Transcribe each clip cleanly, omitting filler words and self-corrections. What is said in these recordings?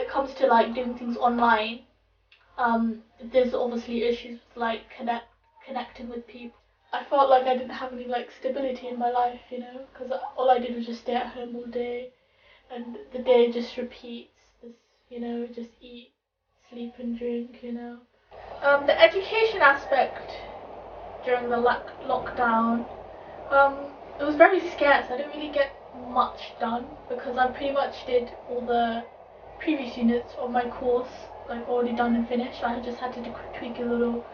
it comes to like doing things online, there's obviously issues with like connecting with people. I felt like I didn't have any like stability in my life, you know, because all I did was just stay at home all day, and the day just repeats. This, you know, just eat, sleep, and drink, you know. The education aspect during the lockdown, it was very scarce. I didn't really get much done because I pretty much did all the previous units of my course like already done and finished. I just had to tweak a little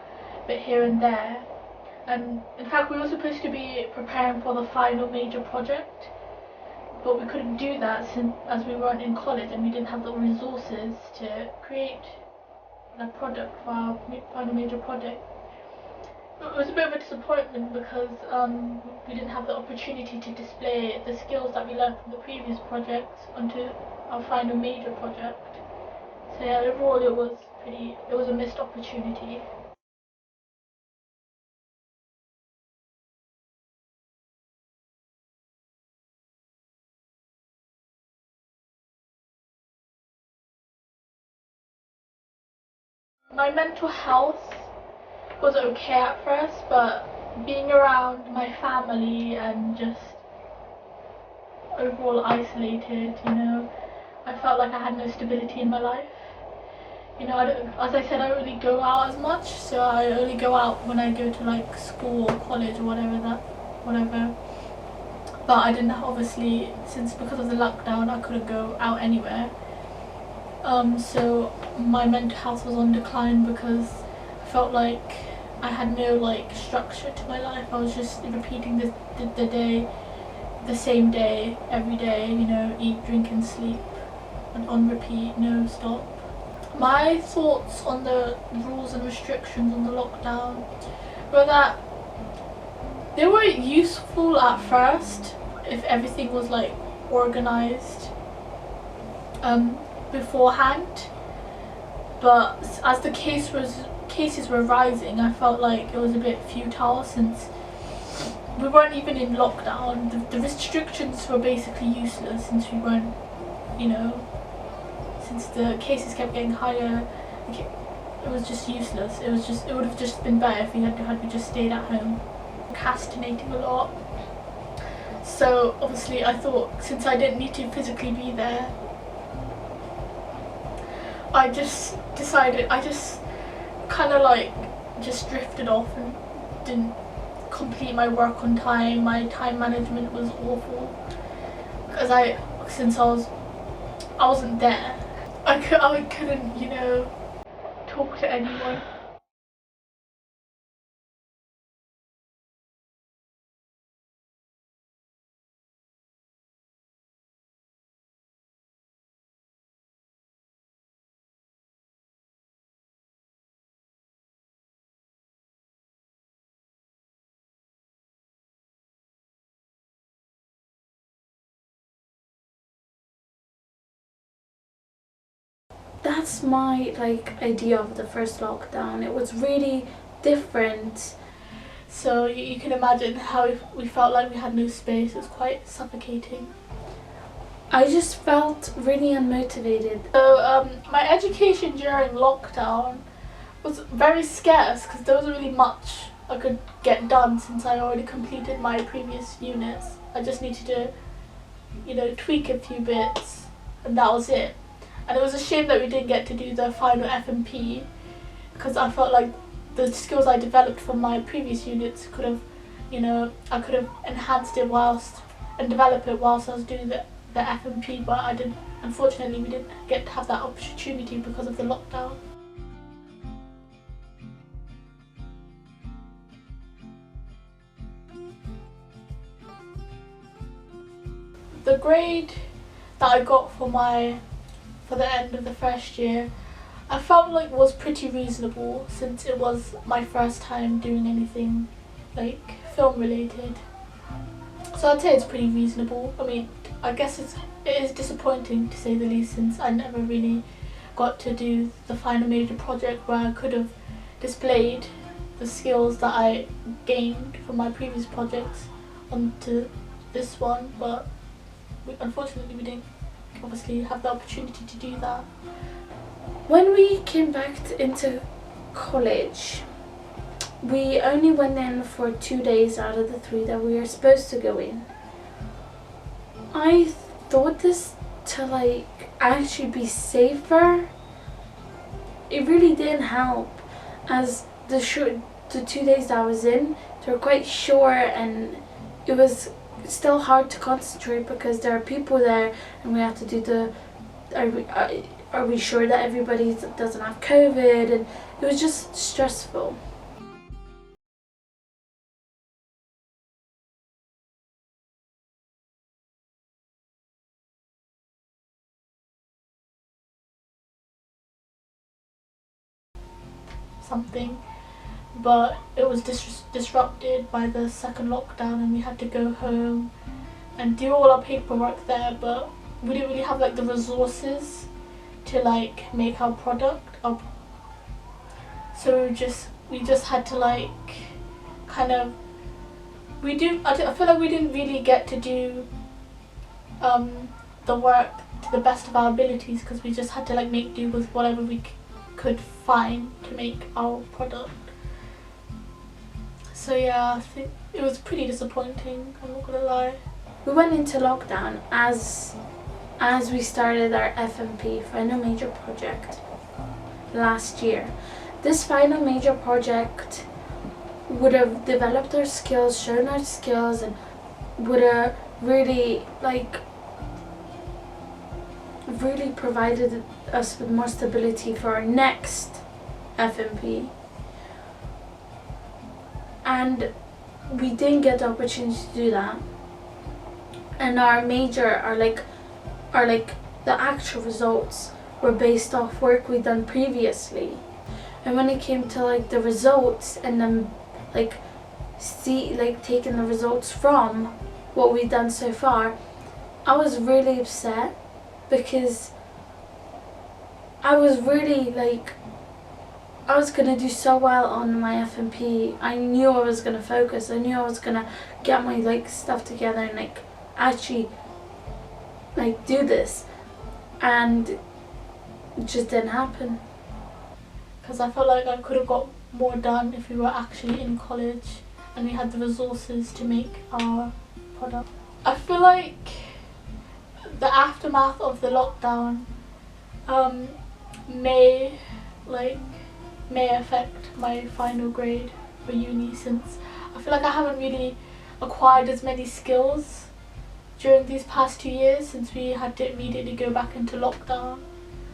bit here and there. And in fact, we were supposed to be preparing for the final major project, but we couldn't do that since as we weren't in college and we didn't have the resources to create the product for our final major project. It was a bit of a disappointment because we didn't have the opportunity to display the skills that we learned from the previous projects onto our final major project. So yeah, overall it was a missed opportunity. My mental health was okay at first, but being around my family and just overall isolated, you know, I felt like I had no stability in my life. You know, as I said, I don't really go out as much, so I only go out when I go to like school or college or whatever. But I didn't obviously, because of the lockdown, I couldn't go out anywhere. So my mental health was on decline because I felt like I had no like structure to my life. I was just repeating the day, the same day every day. You know, eat, drink, and sleep, and on repeat, no stop. My thoughts on the rules and restrictions on the lockdown were that they were useful at first if everything was like organized beforehand, but as the cases were rising, I felt like it was a bit futile since we weren't even in lockdown. The restrictions were basically useless since we weren't, you know, since the cases kept getting higher. It was just useless. It would have just been better if we just stayed at home. Procrastinating a lot. So obviously I thought since I didn't need to physically be there, I just decided, I just kind of like just drifted off and didn't complete my work on time. My time management was awful because since I wasn't there, I couldn't, you know, talk to anyone. That's my like idea of the first lockdown. It was really different. So you can imagine how we felt like we had no space. It was quite suffocating. I just felt really unmotivated. So my education during lockdown was very scarce because there wasn't really much I could get done since I already completed my previous units. I just needed to, you know, tweak a few bits, and that was it. And it was a shame that we didn't get to do the final FMP because I felt like the skills I developed from my previous units could have, you know, I could have enhanced it and developed it whilst I was doing the FMP, but I didn't. Unfortunately, we didn't get to have that opportunity because of the lockdown. The grade that I got for the end of the first year, I felt like was pretty reasonable since it was my first time doing anything like film related. So I'd say it's pretty reasonable. I mean, I guess it is disappointing to say the least since I never really got to do the final major project where I could have displayed the skills that I gained from my previous projects onto this one, but unfortunately we didn't obviously have the opportunity to do that. When we came back into college, we only went in for 2 days out of the 3 that we were supposed to go in. I thought this to like actually be safer. It really didn't help, as the 2 days that I was in, they were quite short, and it was still hard to concentrate because there are people there, and we have to do the are we sure that everybody doesn't have COVID, and it was just stressful. Something, but it was disrupted by the second lockdown, and we had to go home and do all our paperwork there, but we didn't really have like the resources to like make our product up. So we just had to like kind of I feel like we didn't really get to do the work to the best of our abilities, because we just had to like make do with whatever we could find to make our product. So yeah, I think it was pretty disappointing, I'm not gonna lie. We went into lockdown as we started our FMP, final major project, last year. This final major project would have developed our skills, shown our skills, and would have really provided us with more stability for our next FMP. And we didn't get the opportunity to do that. And our major, our the actual results were based off work we'd done previously. And when it came to like the results, and then taking the results from what we'd done so far, I was really upset, because I was really I was gonna do so well on my FMP. I knew I was gonna focus. I knew I was gonna get my stuff together and actually do this, and it just didn't happen. Because I felt like I could have got more done if we were actually in college and we had the resources to make our product. I feel like the aftermath of the lockdown may affect my final grade for uni, since I feel like I haven't really acquired as many skills during these past 2 years, since we had to immediately go back into lockdown.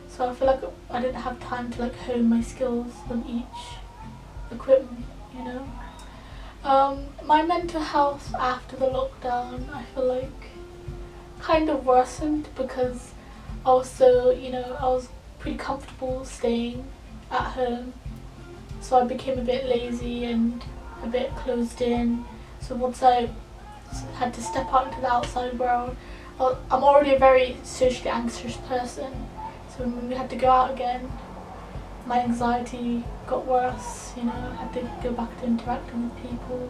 So I feel like I didn't have time to hone my skills on each equipment, you know. My mental health after the lockdown, I feel like kind of worsened, because also, I was pretty comfortable staying at home, so I became a bit lazy and a bit closed in. So once I had to step out into the outside world, I'm already a very socially anxious person, so when we had to go out again, my anxiety got worse, I had to go back to interacting with people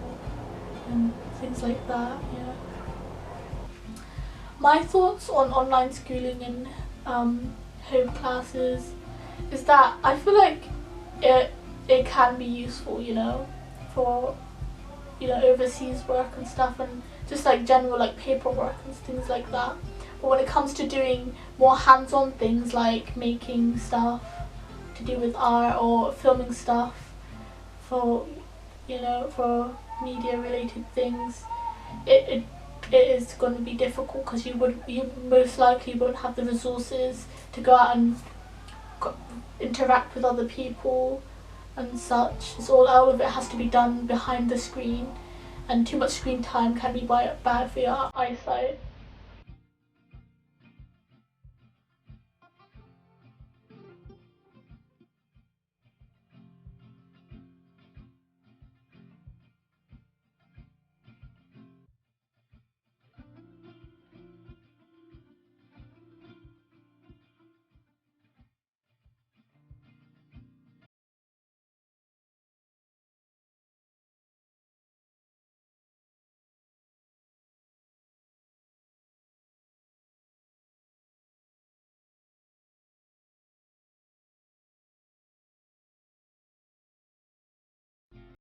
and things like that, My thoughts on online schooling and home classes is that I feel like it can be useful, for overseas work and stuff, and just general paperwork and things like that. But when it comes to doing more hands-on things like making stuff to do with art or filming stuff for for media related things, it is going to be difficult, because you most likely won't have the resources to go out and interact with other people and such. All of it has to be done behind the screen, and too much screen time can be bad for your eyesight.